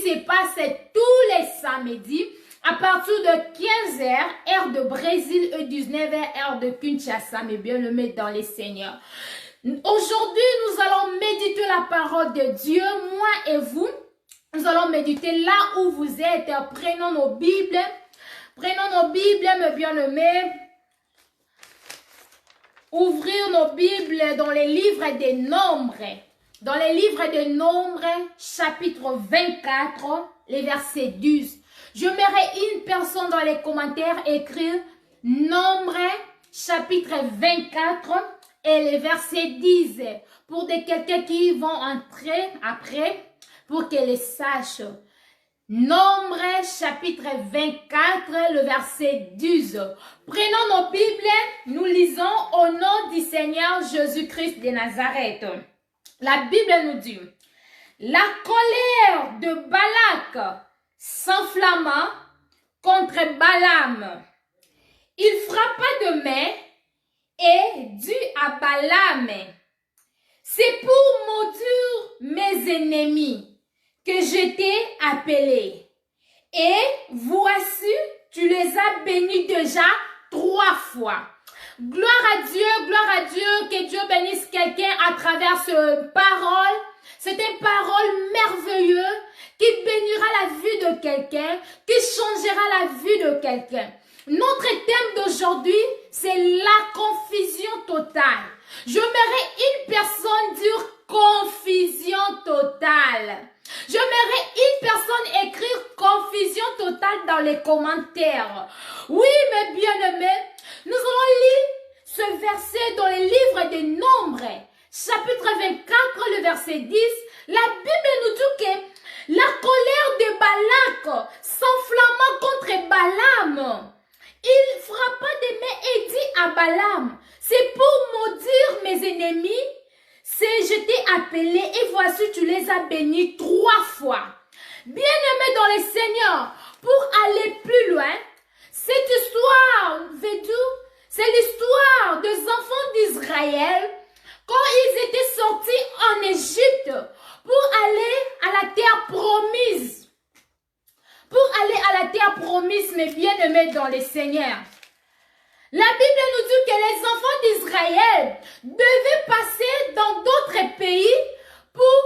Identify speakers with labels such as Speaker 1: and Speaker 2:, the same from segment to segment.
Speaker 1: se passe tous les samedis à partir de 15h, heure de Brésil, et 19h, heure de Kinshasa, mes bien-aimés dans les seigneurs. Aujourd'hui, nous allons méditer la parole de Dieu, moi et vous. Nous allons méditer là où vous êtes. Prenons nos Bibles, mes bien-aimés. Ouvrir nos Bibles dans les livres des Nombres. Dans les livres des Nombres, chapitre 24, les versets 10. Je mettrai une personne dans les commentaires écrire Nombres, chapitre 24 et les versets 10. Pour quelqu'un qui vont entrer après, pour qu'elle les sache. Nombres, chapitre 24, le verset 10. Prenons nos Bibles, nous lisons au nom du Seigneur Jésus-Christ de Nazareth. La Bible nous dit, la colère de Balak s'enflamma contre Balaam. Il frappa de main et dit à Balaam, c'est pour maudire mes ennemis que je t'ai appelé. Et voici, tu les as bénis déjà 3 fois. Gloire à Dieu, que Dieu bénisse quelqu'un à travers cette parole. C'est une parole merveilleuse qui bénira la vie de quelqu'un, qui changera la vie de quelqu'un. Notre thème d'aujourd'hui, c'est la confusion totale. Je verrai une personne dire confusion totale. Je verrai une personne écrire confusion totale dans les commentaires. Oui, mes bien-aimés, nous allons lire ce verset dans les livres des Nombres, chapitre 24, le verset 10. La Bible nous dit que la colère de Balak s'enflamma contre Balaam. Il frappa des mains et dit à Balaam, c'est pour maudire mes ennemis, je t'ai appelé et voici tu les as bénis 3 fois. Bien-aimés dans les seigneurs, pour aller plus loin, cette histoire, c'est l'histoire des enfants d'Israël quand ils étaient sortis en Égypte pour aller à la terre promise. Pour aller à la terre promise, mes bien-aimés dans les seigneurs. La Bible nous dit que les enfants d'Israël devaient passer dans d'autres pays pour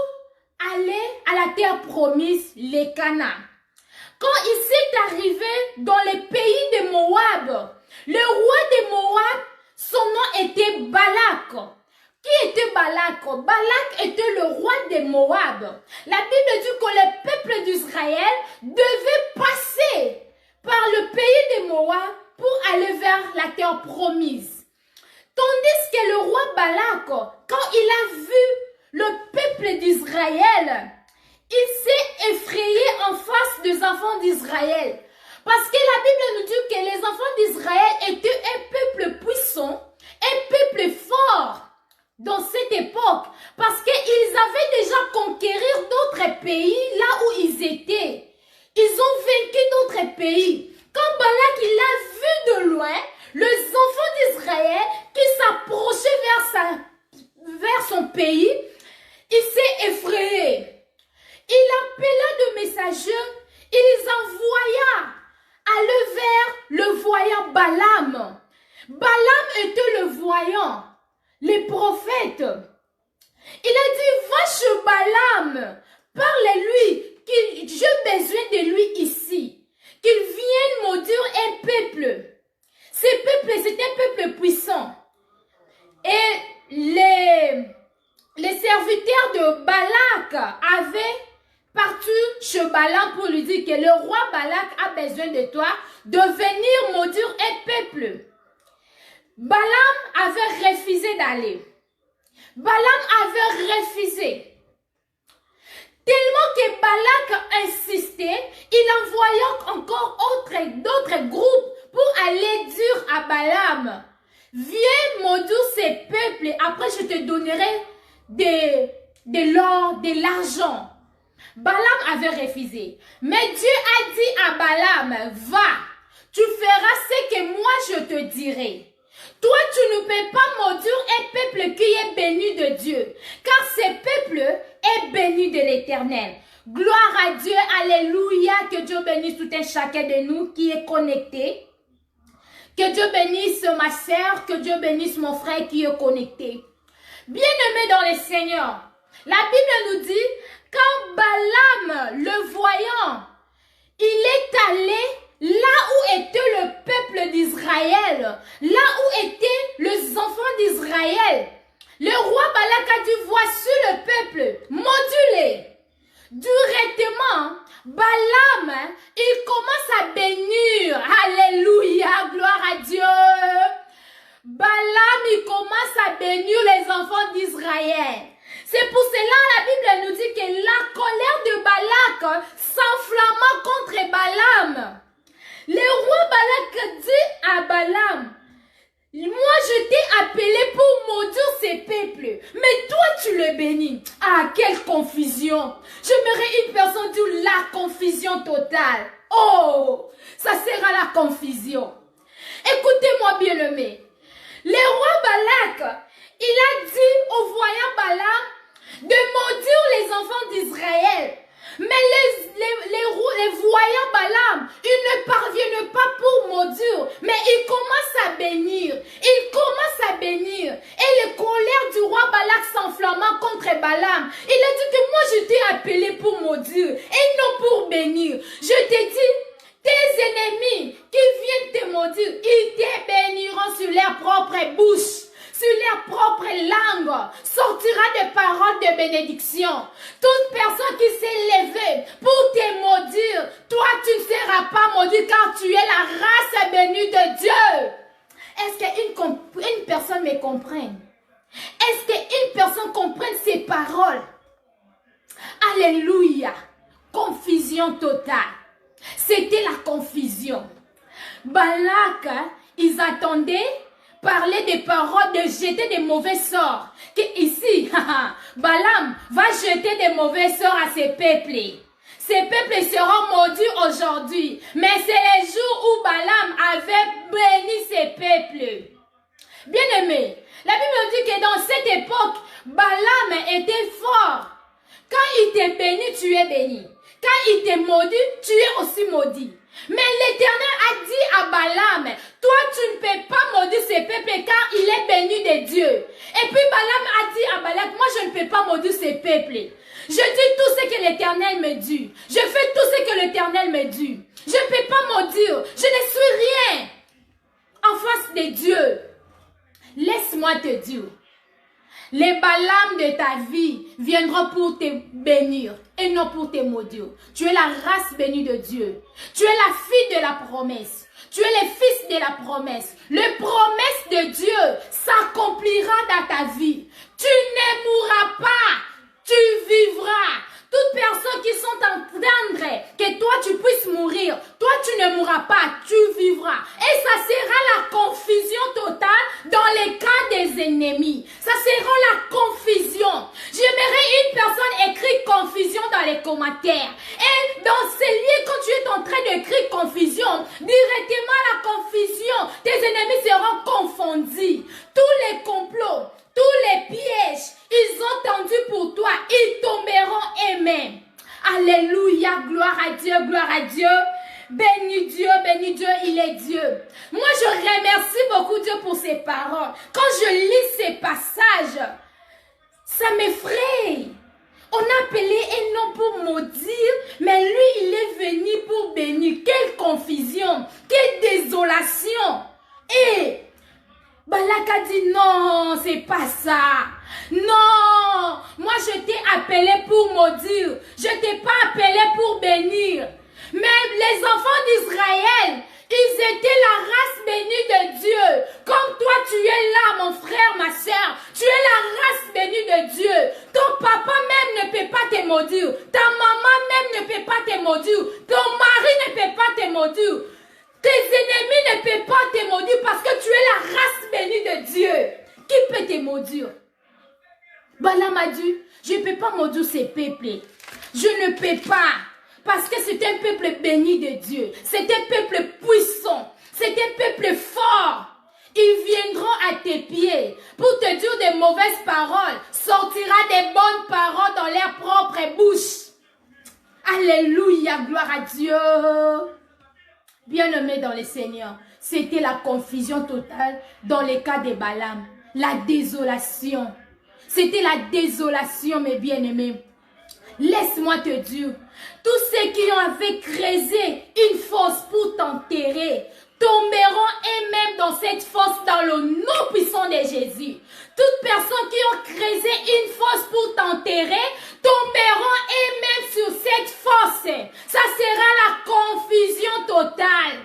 Speaker 1: aller à la terre promise, les Canaan. Quand il s'est arrivé dans les pays de Moab, le roi de Moab, son nom était Balak. Qui était Balak? Balak était le roi de Moab. La Bible dit que le peuple d'Israël devait passer par le pays de Moab pour aller vers la terre promise. Tandis que le roi Balak, quand il a vu le peuple d'Israël, il s'est effrayé en face des enfants d'Israël. Parce que la Bible nous dit que les enfants d'Israël étaient un peuple puissant, un peuple fort dans cette époque. Parce qu'ils avaient déjà conquéri d'autres pays là où ils étaient. Ils ont vaincu d'autres pays. Quand Balak il a vu de loin les enfants d'Israël qui s'approchaient vers son pays, il s'est effrayé. Il appela de messagers, il les envoya aller vers le voyant Balaam. Balaam était le voyant, les prophètes. Il a dit, va chez Balaam, parle-lui, j'ai besoin de lui ici. Qu'il vienne maudire un peuple. Ce peuple, c'est un peuple puissant. Et les serviteurs de Balak avaient parti chez Balaam pour lui dire que le roi Balak a besoin de toi de venir maudire un peuple. Balaam avait refusé d'aller. Balaam avait refusé. Tellement que Balak insistait, il envoya encore d'autres groupes pour aller dire à Balaam, viens maudire ces peuples, après je te donnerai de l'or, de l'argent. Balaam avait refusé. Mais Dieu a dit à Balaam, va, tu feras ce que moi je te dirai. Toi, tu ne peux pas maudire un peuple qui est béni de Dieu, car ce peuple est béni de l'Éternel. Gloire à Dieu, alléluia. que Dieu bénisse tout un chacun de nous qui est connecté. Que Dieu bénisse ma sœur, que Dieu bénisse mon frère qui est connecté. Bien-aimés dans le Seigneur, la Bible nous dit, quand Balaam, le voyant, il est allé là où était le peuple d'Israël, là où étaient les enfants d'Israël. Le roi Balak a dit, voici le peuple, modulé. Directement, Balaam, il commence à bénir. Alléluia, gloire à Dieu. Balaam, il commence à bénir les enfants d'Israël. C'est pour cela la Bible nous dit que la colère de Balak s'enflamma contre Balaam. Le roi Balak dit à Balaam, moi je t'ai appelé pour maudire ces peuples, mais toi tu le bénis. Ah, quelle confusion. J'aimerais une personne dire la confusion totale. Oh, ça sera la confusion. Écoutez-moi bien aimé. Le roi Balak, il a dit au voyant Balaam de maudire les enfants d'Israël. Mais les voyants Balaam, ils ne parviennent pas pour maudire, mais ils commencent à bénir. Ils commencent à bénir. Et la colère du roi Balak s'enflamma contre Balaam. Il a dit que moi je t'ai appelé pour maudire et non pour bénir. Je t'ai dit, tes ennemis qui viennent te maudire, ils te béniront sur leur propre bouche. Sur leur propre langue, sortira des paroles de bénédiction. Toute personne qui s'est levée pour te maudire, toi tu ne seras pas maudit car tu es la race bénie de Dieu. Est-ce qu'une personne me comprenne? Est-ce qu'une personne comprenne ces paroles? Alléluia. Confusion totale. C'était la confusion. Balak, ils attendaient parler des paroles de jeter des mauvais sorts. Que ici, Balaam va jeter des mauvais sorts à ces peuples. Ces peuples seront maudits aujourd'hui. Mais c'est les jours où Balaam avait béni ces peuples. Bien aimé, la Bible dit que dans cette époque, Balaam était fort. Quand il t'est béni, tu es béni. Quand il t'est maudit, tu es aussi maudit. Mais l'Éternel a dit à Balaam, toi tu ne peux pas maudire ces peuples car il est béni de Dieu. Et puis Balaam a dit à Balak, moi je ne peux pas maudire ces peuples. Je dis tout ce que l'Éternel me dit. Je fais tout ce que l'Éternel me dit. Je ne peux pas maudire. Je ne suis rien en face de Dieu. Laisse-moi te dire. Les Balaam de ta vie viendront pour te bénir et non pour te maudire. Tu es la race bénie de Dieu. Tu es la fille de la promesse. Tu es le fils de la promesse. La promesse de Dieu s'accomplira dans ta vie. Tu ne mourras pas. Tu vivras. Toutes personnes qui sont entendre que toi tu puisses mourir, toi tu ne mourras pas, tu vivras. Et ça sera la confusion totale dans les cas des ennemis. Ça sera la confusion. J'aimerais une personne écrire confusion dans les commentaires. Et dans ces lieux, quand tu es en train d'écrire confusion, directement la confusion, tes ennemis seront confondus. Tous les complots, tous les pièges, ils ont tendu pour toi, ils tomberont eux-mêmes. Alléluia, gloire à Dieu, gloire à Dieu. Béni Dieu, il est Dieu. Moi, je remercie beaucoup Dieu pour ses paroles. Quand je lis ces passages, ça m'effraie. On a appelé un nom pour maudire, mais lui, il est venu pour bénir. Quelle confusion, quelle désolation. Et Balak a dit non, c'est pas ça. Non, moi je t'ai appelé pour maudire. Je t'ai pas appelé pour bénir. Mais les enfants d'Israël, ils étaient la race bénie de Dieu. Comme toi tu es là, mon frère, ma soeur. Tu es la race bénie de Dieu. Ton papa même ne peut pas te maudire. Ta maman même ne peut pas te maudire. Ton mari ne peut pas te maudire. Tes ennemis ne peuvent pas te maudire parce que tu es la race bénie de Dieu. Qui peut te maudire? Balaam a dit, je ne peux pas maudire ces peuples. Je ne peux pas. Parce que c'est un peuple béni de Dieu. C'est un peuple puissant. C'est un peuple fort. Ils viendront à tes pieds pour te dire des mauvaises paroles. Sortira des bonnes paroles dans leur propre bouche. Alléluia, gloire à Dieu. Bien-aimés dans le Seigneur, c'était la confusion totale dans le cas de Balaam. La désolation. C'était la désolation, mes bien-aimés. Laisse-moi te dire, tous ceux qui ont fait creuser une fosse pour t'enterrer, tomberont eux-mêmes dans cette fosse dans le nom puissant de Jésus. Toutes personnes qui ont creusé une fosse pour t'enterrer, tomberont eux-mêmes sur cette fosse. Ça sera la confusion totale.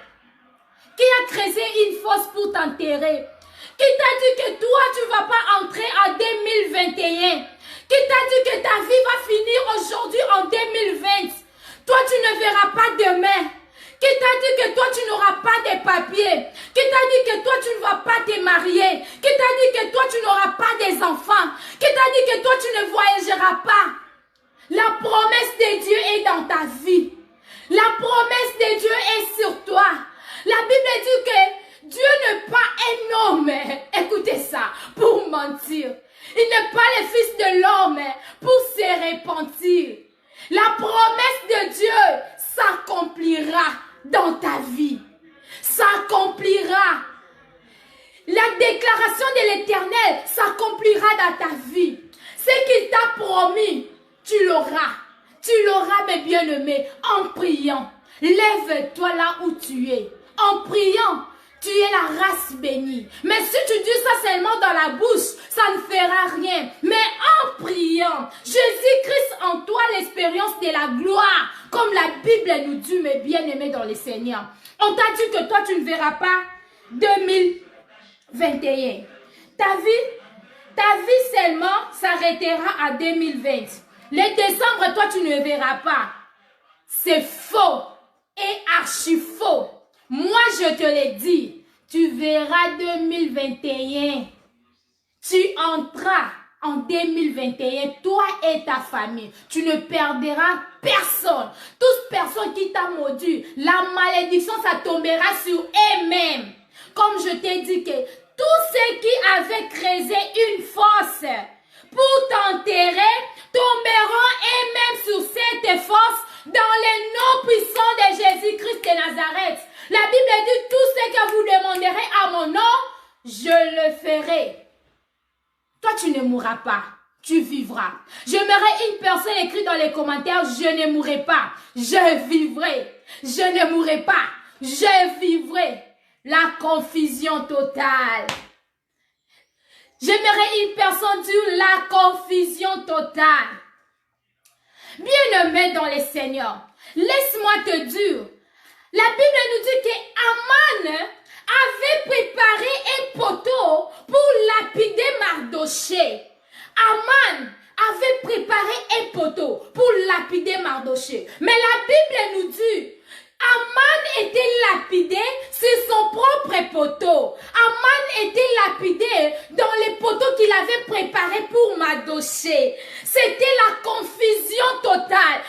Speaker 1: Qui a creusé une fosse pour t'enterrer? Qui t'a dit que toi, tu ne vas pas entrer en 2021? Qui t'a dit que ta vie va finir aujourd'hui en 2020? Toi, tu ne verras pas demain. Qui t'a dit que toi, tu n'auras pas de papiers? Qui t'a dit que toi, tu ne vas pas te marier? Qui t'a dit que toi, tu n'auras pas des enfants? Qui t'a dit que toi, tu ne voyageras pas? La promesse de Dieu est dans ta vie. La promesse de Dieu est sur toi. La Bible dit que Dieu n'est pas un homme, écoutez ça, pour mentir. Il n'est pas le fils de l'homme pour se repentir. La promesse de Dieu s'accomplira dans ta vie. S'accomplira. La déclaration de l'Éternel s'accomplira dans ta vie. Ce qu'il t'a promis, tu l'auras. Tu l'auras, mes bien-aimés, en priant. Lève-toi là où tu es. En priant. Tu es la race bénie. Mais si tu dis ça seulement dans la bouche, ça ne fera rien. Mais en priant, Jésus-Christ en toi l'expérience de la gloire. Comme la Bible nous dit, mes bien-aimés dans le Seigneur. On t'a dit que toi, tu ne verras pas 2021. Ta vie seulement s'arrêtera à 2020. Le décembre, toi, tu ne verras pas. C'est faux et archi faux. Moi, je te l'ai dit, tu verras 2021. Tu entreras en 2021, toi et ta famille. Tu ne perdras personne. Toutes personnes qui t'ont maudit, la malédiction, ça tombera sur eux-mêmes. Comme je t'ai dit que tous ceux qui avaient creusé une fosse pour t'enterrer, tomberont eux-mêmes sur cette fosse dans le nom puissant de Jésus-Christ de Nazareth. La Bible dit, tout ce que vous demanderez à mon nom, je le ferai. Toi, tu ne mourras pas, tu vivras. J'aimerais une personne écrite dans les commentaires, je ne mourrai pas, je vivrai. Je ne mourrai pas, je vivrai. La confusion totale. J'aimerais une personne dire la confusion totale. Bien-aimé dans le Seigneur, laisse-moi te dire, la Bible nous dit que Aman avait préparé un poteau pour lapider Mardoché. Aman avait préparé un poteau pour lapider Mardoché. Mais la Bible nous dit, Aman était lapidé sur son propre poteau. Aman était lapidé dans les poteaux qu'il avait préparés pour Mardoché. C'était la confusion totale.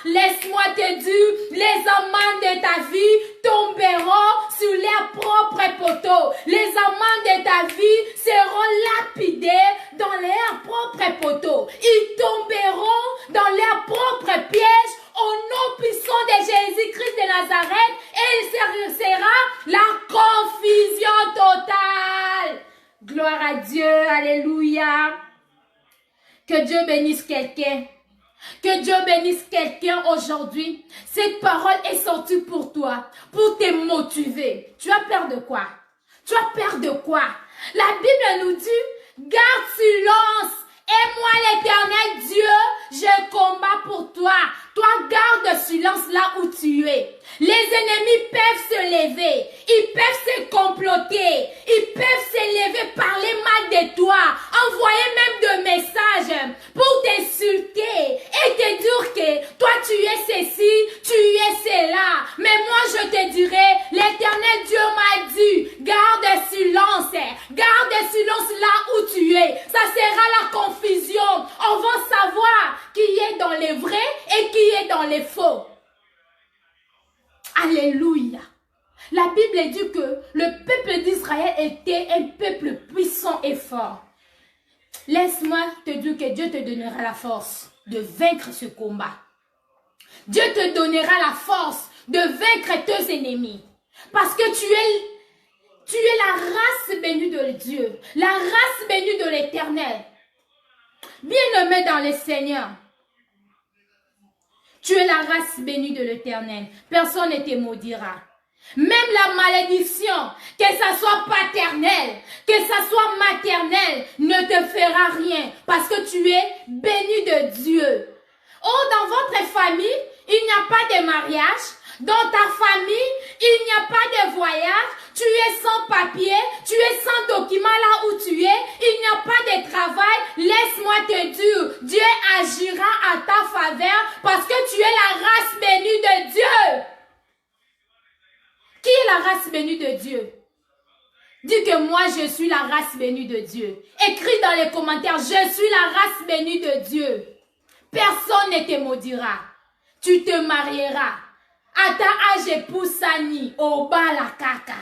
Speaker 1: Laisse-moi te dire, les amants de ta vie tomberont sur leurs propres poteaux. Les amants de ta vie seront lapidés dans leurs propres poteaux. Ils tomberont dans leurs propres pièges au nom puissant de Jésus-Christ de Nazareth, et il sera la confusion totale. Gloire à Dieu, alléluia. Que Dieu bénisse quelqu'un. Que Dieu bénisse quelqu'un aujourd'hui. Cette parole est sortie pour toi, pour te motiver. Tu as peur de quoi? Tu as peur de quoi? La Bible nous dit, garde silence. Et moi, l'Éternel Dieu, je combats pour toi. Toi, garde silence là où tu es. Les ennemis peuvent se lever. Ils peuvent se comploter. Ils peuvent se lever, parler mal de toi. Envoyer même des messages pour t'insulter et te dire que toi, tu es ceci, tu es cela. Mais moi, je te dirai, l'Éternel Dieu m'a dit, garde silence. Garde silence là où tu es. Ça sera la confusion. On va savoir qui est dans les vrais et qui est dans les faux. Alléluia. La Bible dit que le peuple d'Israël était un peuple puissant et fort. Laisse-moi te dire que Dieu te donnera la force de vaincre ce combat. Dieu te donnera la force de vaincre tes ennemis. Parce que tu es la race bénie de Dieu, la race bénie de l'Éternel. Bien-aimé dans le Seigneur, tu es la race bénie de l'Éternel. Personne ne te maudira. Même la malédiction, que ça soit paternelle, que ça soit maternelle, ne te fera rien parce que tu es béni de Dieu. Oh, dans votre famille, il n'y a pas de mariage. Dans ta famille, il n'y a pas de voyage. Tu es sans papier, tu es sans document là où tu es. Il n'y a pas de travail. Laisse-moi te dire, Dieu agira à ta faveur parce que tu es la race bénie de Dieu. Qui est la race bénie de Dieu? Dis que moi, je suis la race bénie de Dieu. Écris dans les commentaires, je suis la race bénie de Dieu. Personne ne te maudira. Tu te marieras. Ata age poussani au bas la caca.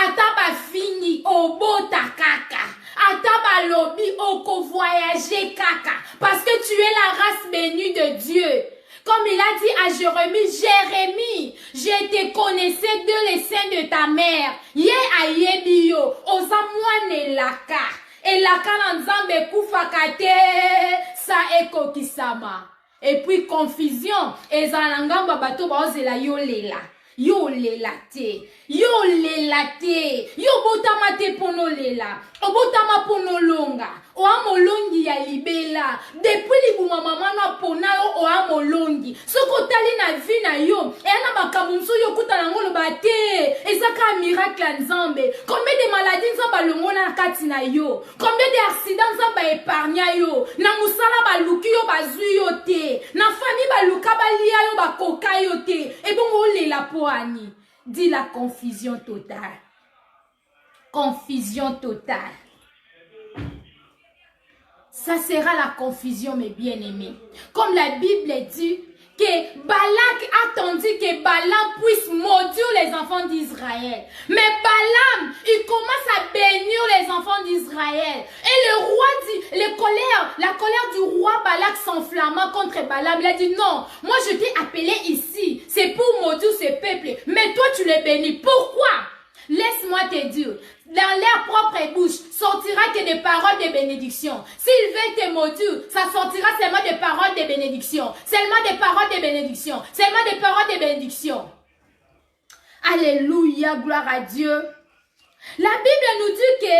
Speaker 1: Ata ba fini au beau ta caca. Ata ba lobby au co voyager caca. Parce que tu es la race bénie de Dieu. Comme il a dit à Jérémie, je te connaissais de les seins de ta mère. Ye ayebi yo, oza mwane laka. Et laka nanzambe kufakate, sa eko kisama. Et puis confusion, ezalangamba bato baozela yo lela. Yo lela te, yo lela te, yo botama te pono lela, o botama pono longa, o amo longi ya libela, depuis libuma mama na pona yo o amo longi, soko tali na vi na yo, e na makamunso yo kuta na ngolo bate, ezaka miracle ya nzambe, combien de maladies nzamba longona na kati na yo, combien de accidents nzamba épargna yo, na musala baluki yo bazui yo te, na famille baluka balia yo bakoka yo te, e bongo lela po ani. Dis la confusion totale. Confusion totale. Ça sera la confusion, mes bien-aimés. Comme la Bible dit que Balak attendit que Balaam puisse maudire les enfants d'Israël. Mais Balaam, il commence à bénir les enfants d'Israël. Et le roi dit, la colère du roi Balak s'enflamma contre Balaam. Il a dit non, moi je t'ai appelé ici, c'est pour maudire ce peuple. Mais toi tu les bénis. Pourquoi? Laisse-moi te dire, dans leur propre bouche sortira que des paroles de bénédiction. S'ils veulent te maudire, ça sortira seulement des paroles de bénédiction. Seulement des paroles de bénédiction. Seulement des paroles de bénédiction. Alléluia, gloire à Dieu. La Bible nous dit que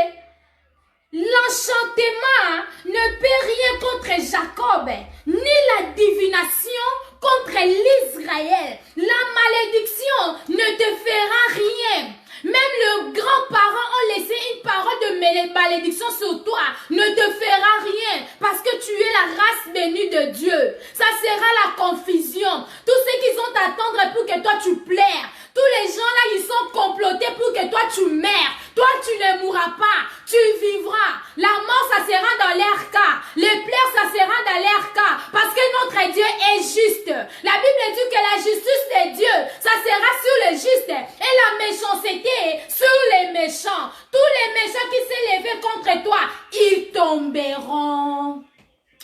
Speaker 1: l'enchantement ne peut rien contre Jacob, ni la divination contre l'Israël. La malédiction ne te fera rien. Même le grand-parent a laissé une parole de malédiction sur toi. Ne te fera rien. Parce que tu es la race bénie de Dieu. Ça sera la confusion. Tous ceux qui sont à attendre pour que toi tu plaires. Tous les gens là, ils sont complotés pour que toi tu meurs. Toi, tu ne mourras pas. Tu vivras. La mort, ça sera dans leur cas. Les pleurs, ça sera dans leur cas. Parce que notre Dieu est juste. La Bible dit que la justice de Dieu, ça sera sur les justes. Et la méchanceté sur les méchants. Tous les méchants qui s'est levé contre toi, ils tomberont.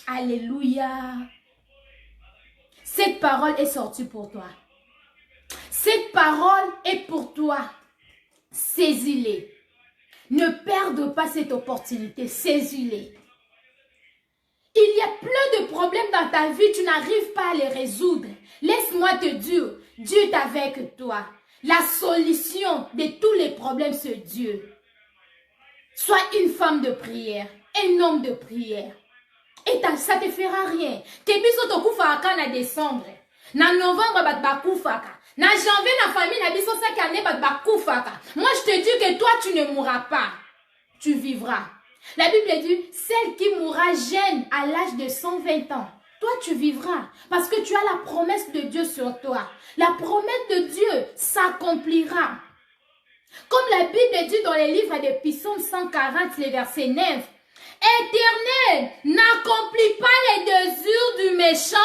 Speaker 1: Alléluia. Cette parole est sortie pour toi. Cette parole est pour toi. Saisis-les. Ne perde pas cette opportunité. Saisis-les. Il y a plein de problèmes dans ta vie. Tu n'arrives pas à les résoudre. Laisse-moi te dire, Dieu est avec toi. La solution de tous les problèmes, c'est Dieu. Sois une femme de prière. Un homme de prière. Et ça ne te fera rien. Tes biso to kufa na décembre. Na novembre, bat bakufaka. Na janvier, na famille, na biso chaque année, bat bakufaka. Moi, je te dis que toi, tu ne mourras pas. Tu vivras. La Bible dit, celle qui mourra jeune à l'âge de 120 ans, toi, tu vivras. Parce que tu as la promesse de Dieu sur toi. La promesse de Dieu s'accomplira. Comme la Bible dit dans les livres de Psaume 140, les versets 9, Éternel, n'accomplis pas les désirs du méchant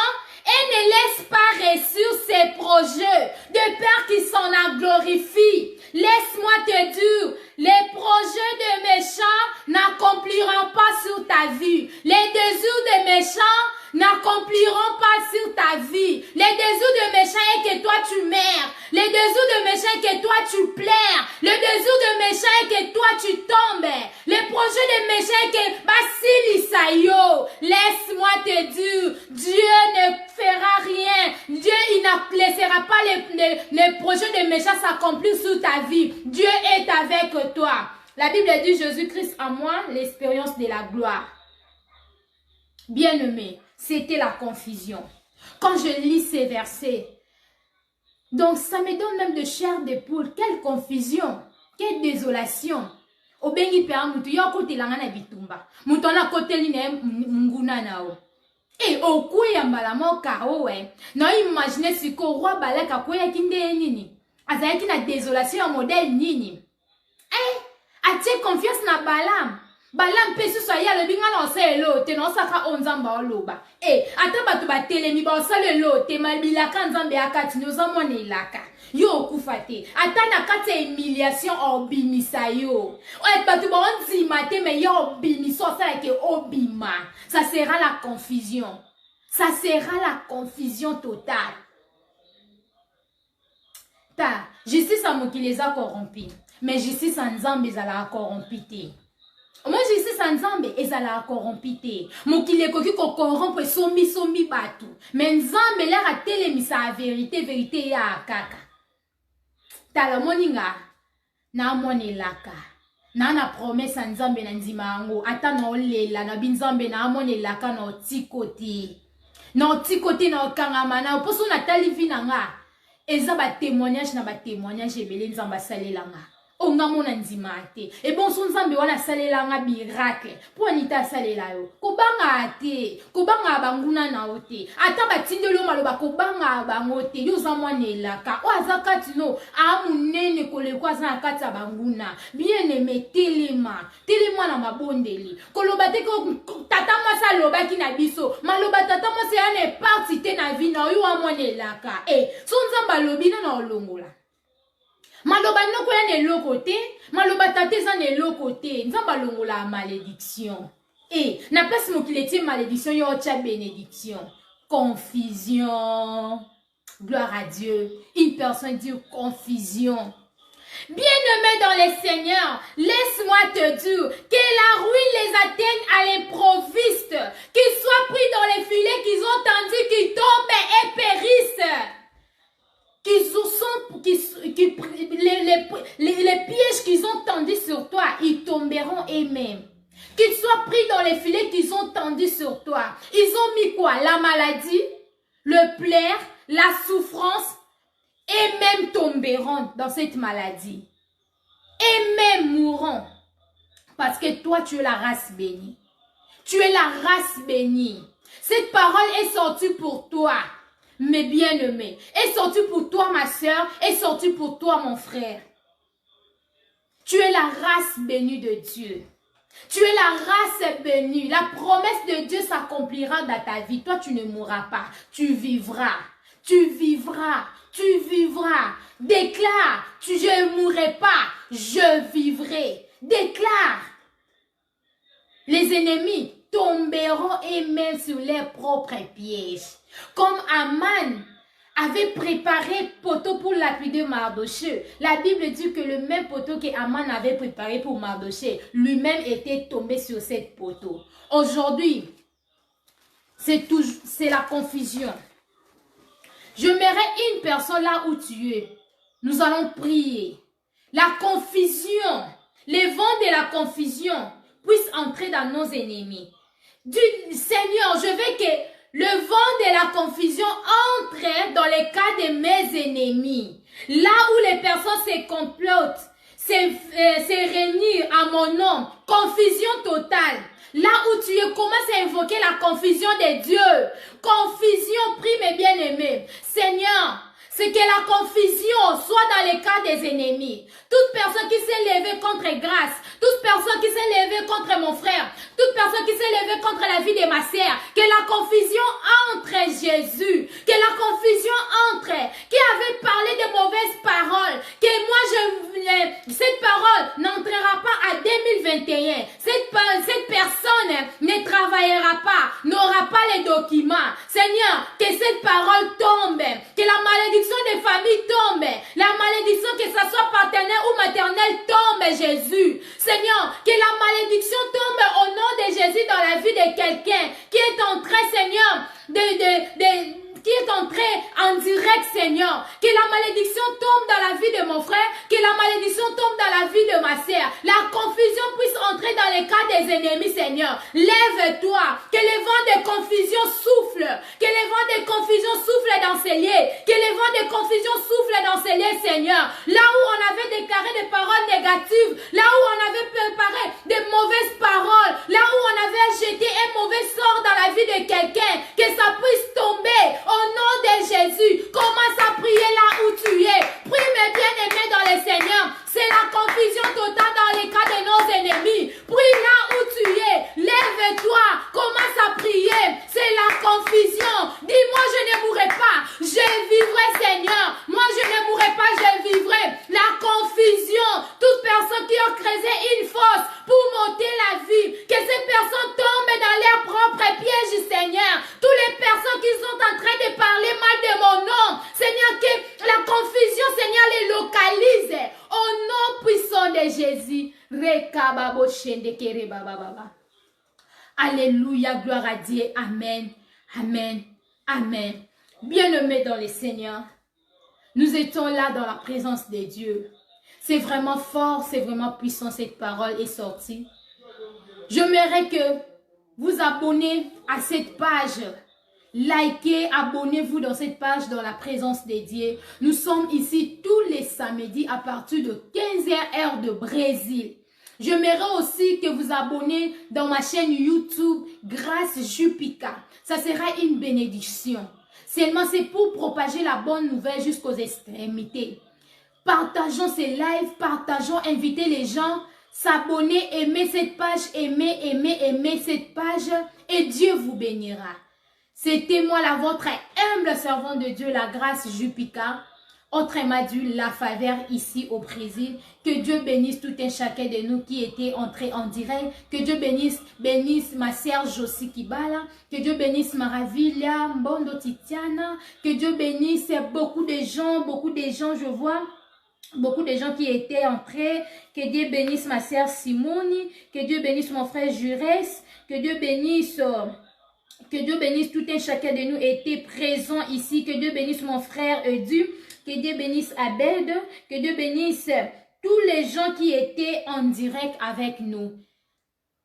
Speaker 1: et ne laisse pas réussir ses projets de peur qu'il s'en a glorifie. Laisse-moi te dire, les projets de méchants n'accompliront pas sur ta vie. Les désirs des méchants n'accompliront pas sur ta vie. Les désirs de méchants est que toi tu meurs. Les désirs de méchants est que toi tu pleures. Le désir de méchants est que toi tu tombes. Les projets de méchants est que Basili Sayo. Laisse-moi te dire, Dieu ne fera rien. Dieu il ne laissera pas les projets de méchants s'accomplir sur ta vie. Dieu est avec toi. La Bible dit Jésus-Christ en moi, l'expérience de la gloire. Bien-aimé, c'était la confusion. Quand je lis ces versets, donc ça me donne même de chair de poule. Quelle confusion, quelle désolation. Obengi pe amutu yo kote langa na bitumba. Mutu na kote li na munguna nao. Et au kuya mbala moka owe. Na imagine siko roi balaka kuya kinde nini. Azaki na désolation modèle nini. Atie confiance na Balaam. Balaam pe so ya le binga na oselo te no saka onzamba oloba. Ata batu ba telemi ba oselo lo te malbila kan nzambe akati no zamone ilaka. Yo kufate. Ata na kati humiliation obimisa yo. Batu ba onzima te me yo obimiso sala ke obima. Ça sera la confusion. Ça sera la confusion totale. Ta justice a mokili les a corrompus. Mais justice en Nzambe ezala corrompite. Moi justice en Nzambe ezala corrompite. Mokili koki ko corrompre sombi batu. Mais Nzambe la ratele misa vérité ya kaka. Tala moninga na monelaka. Na promesse en Nzambe na ndima ngo ata na olela na binzambe na monelaka na otikote. Na otikote na okangama na poso na tali vinanga. Eza ba témoignage na ba témoignage ebele Nzamba salelanga. Onga mona nzima te. Et bon son Nzambe wana salelanga miracle. Po anita salela yo. Kobanga te. Kobanga banguna na ote. Ata batindelo maloba kobanga bangote. Yo za mwana elaka. O azaka tino amunene kolekwa za kata banguna. Bien aimé telema. Telema na mabondeli. Koloba te ko tata masa loba ki na biso. Maloba tata masa yana parti te na vi na yo amwana elaka. Son Nzamba lobina na olongola. Maloba noko ya ne lokote, maloba tate za ne lokote, Nzamba longola malédiction. Na place mokileti malédiction yo cha bénédiction. Confusion. Gloire à Dieu. Une personne dit confusion. Bien-aimé dans les Seigneurs, laisse-moi te dire que la ruine les atteigne à l'improviste, qu'ils soient pris dans les filets qu'ils ont tendus, qu'ils tombent et périssent. Les pièges qu'ils ont tendus sur toi, ils tomberont eux-mêmes. Qu'ils soient pris dans les filets qu'ils ont tendus sur toi. Ils ont mis quoi? La maladie, le plaire, la souffrance, et même tomberont dans cette maladie. Et même mourront. Parce que toi, tu es la race bénie. Tu es la race bénie. Cette parole est sortie pour toi. Mes bien-aimés, est sorti pour toi ma soeur, est sorti pour toi mon frère. Tu es la race bénie de Dieu. Tu es la race bénie. La promesse de Dieu s'accomplira dans ta vie. Toi, tu ne mourras pas. Tu vivras. Tu vivras. Tu vivras. Déclare, je ne mourrai pas. Je vivrai. Déclare. Les ennemis tomberont eux-mêmes sur leurs propres pièges. Comme Aman avait préparé poteau pour l'appui de Mardochée. La Bible dit que le même poteau que Aman avait préparé pour Mardochée, lui-même était tombé sur cette poteau. Aujourd'hui, c'est la confusion. Je mets une personne là où tu es. Nous allons prier. La confusion, les vents de la confusion puissent entrer dans nos ennemis. Du Seigneur, je veux que le vent de la confusion entre dans les cas de mes ennemis. Là où les personnes se complotent, se réunir à mon nom, confusion totale. Là où tu es, commence à invoquer la confusion de Dieu. Confusion, prie mes bien-aimés. Seigneur, c'est que la confusion soit dans les cas des ennemis. Toute personne qui s'est levée contre grâce, toute personne qui s'est levée contre mon frère, toute personne qui s'est levée contre la vie de ma sœur, que la confusion entre Jésus, que la confusion entre, qui avait parlé de mauvaises paroles, que moi cette parole n'entrera pas à 2021. Cette personne ne travaillera pas, n'aura pas les documents. de Jésus. Seigneur, que la malédiction tombe au nom de Jésus dans la vie de quelqu'un qui est en train, Seigneur, qui est entré en direct, Seigneur. Que la malédiction tombe dans la vie de mon frère, que la malédiction tombe dans la vie de ma sœur. La confusion puisse entrer dans les cas des ennemis, Seigneur. Lève-toi, que les vents de confusion soufflent, que les vents de confusion soufflent dans ces lieux, que les vents de confusion soufflent dans ces lieux, Seigneur. Là où on avait déclaré des paroles négatives, là où on avait préparé des mauvaises paroles, là où on avait jeté un mauvais sort dans la vie de quelqu'un, que ça puisse tomber au nom de Jésus. Commence à prier là où tu es. Prie mes bien-aimés dans le Seigneur. C'est la confusion totale dans les cas de nos ennemis. Prie là où tu es. Lève-toi. Commence à prier. C'est la confusion. Dis-moi, je ne mourrai pas. Je vivrai, Seigneur. Moi, je ne mourrai pas, je vivrai. La confusion. Toute personne qui a creusé une fosse pour monter la vie. Que ces personnes tombent dans leurs propres pièges, Seigneur. Toutes les personnes qui sont en train de parler mal de mon nom. Seigneur, que la confusion, Seigneur, les localise. Au nom puissant de Jésus. Alléluia, gloire à Dieu. Amen, amen, amen. Bien-aimés dans le Seigneur, nous étions là dans la présence de Dieu. C'est vraiment fort, c'est vraiment puissant, cette parole est sortie. J'aimerais que vous abonnez à cette page. Likez, abonnez-vous dans cette page dans la présence de Dieu. Nous sommes ici tous les samedis à partir de 15h heure de Brésil. J'aimerais aussi que vous abonnez dans ma chaîne YouTube Grâce Jupika. Ça sera une bénédiction. Seulement c'est pour propager la bonne nouvelle jusqu'aux extrémités. Partageons ces lives, partageons, invitez les gens, s'abonner, aimer cette page, aimer cette page et Dieu vous bénira. C'était moi, la votre humble servante de Dieu, la grâce Jupika, autrement dit la faveur ici au Brésil. Que Dieu bénisse tout un chacun de nous qui était entré en direct. Que Dieu bénisse ma sœur Josie Kibala. Que Dieu bénisse Maravilha, Mbondo Titiana. Que Dieu bénisse beaucoup de gens, je vois. Beaucoup de gens qui étaient entrés. Que Dieu bénisse ma sœur Simone. Que Dieu bénisse mon frère Jures. Que Dieu bénisse tout un chacun de nous était présent ici. Que Dieu bénisse mon frère Edu. Que Dieu bénisse Abed. Que Dieu bénisse tous les gens qui étaient en direct avec nous.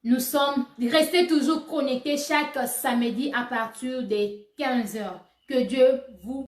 Speaker 1: Nous sommes restés toujours connectés chaque samedi à partir de 15h. Que Dieu vous